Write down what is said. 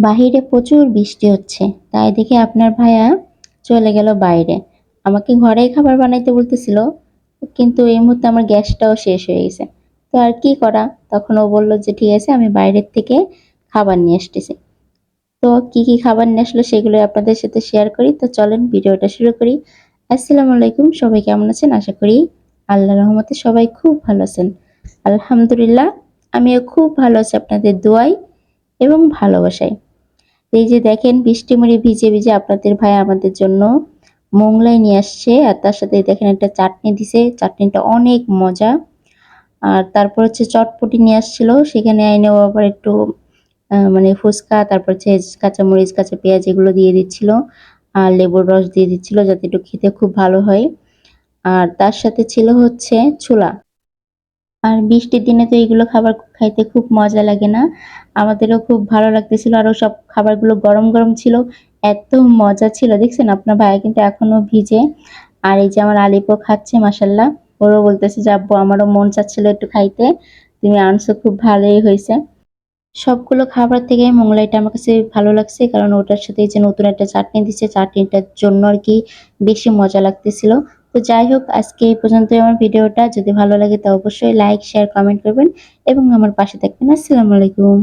বাহিরে প্রচুর বৃষ্টি হচ্ছে, তাই দেখে আপনার ভাইয়া চলে গেল বাইরে। আমাকে ঘরেই খাবার বানাইতে বলতেছিল, কিন্তু এই মুহূর্তে আমার গ্যাসটাও শেষ হয়ে গেছে। তো আর কি করা, তখন ও বলল যে ঠিক আছে আমি বাইরের থেকে খাবার নিয়ে আসতেছি। তো কি কি খাবার নিয়ে আসলো সেগুলো আপনাদের সাথে শেয়ার করি। তো চলেন ভিডিওটা শুরু করি। আসসালামু আলাইকুম, সবাই কেমন আছেন? আশা করি আল্লাহর রহমতে সবাই খুব ভালো আছেন। আলহামদুলিল্লাহ, আমিও খুব ভালো আছি আপনাদের দোয়ায় এবং ভালোবাসায়। এই যে দেখেন বৃষ্টি মুড়ি ভিজে ভিজে আপনাদের ভাই আমাদের জন্য মোংলাই নিয়ে আসছে, আর তার সাথে দেখেন একটা চাটনি দিছে, চাটনিটা অনেক মজা। আর তারপর হচ্ছে চটপটি নিয়ে আসছিল, সেখানে আইনেও আবার একটু মানে ফুচকা, তারপর হচ্ছে কাঁচামরিচ, কাঁচা পেঁয়াজ এগুলো দিয়ে দিচ্ছিল, আর লেবুর রস দিয়ে দিচ্ছিল যাতে একটু খেতে খুব ভালো হয়। আর তার সাথে ছিল হচ্ছে ছোলা। আর বৃষ্টির দিনে তো এইগুলো খাবার খাইতে খুব মজা লাগে না? আমাদেরও খুব ভালো লাগতেছিল, আরো সব খাবারগুলো গরম গরম ছিল, এত মজা ছিল। দেখছেন আপনার ভাইয়া কিন্তু এখনো ভিজে। আর এই যে আমার আলিপও খাচ্ছে মাসাল্লাহ, ওরও বলতেছে যে আব্বু আমারও মন চাচ্ছিল একটু খাইতে, তুমি আনছো খুব ভালোই হয়েছে। সবগুলো খাবার থেকে মোগলাইটা আমার কাছে ভালো লাগছে, কারণ ওটার সাথে এই যে নতুন একটা চাটনি দিচ্ছে, চাটনিটার জন্য আর কি বেশি মজা লাগতেছিল। তো যাই হোক, আজকে এই পর্যন্তই আমার ভিডিওটা। যদি ভালো লাগে তা অবশ্যই লাইক শেয়ার কমেন্ট করবেন এবং আমার পাশে থাকবেন। আসসালামু আলাইকুম।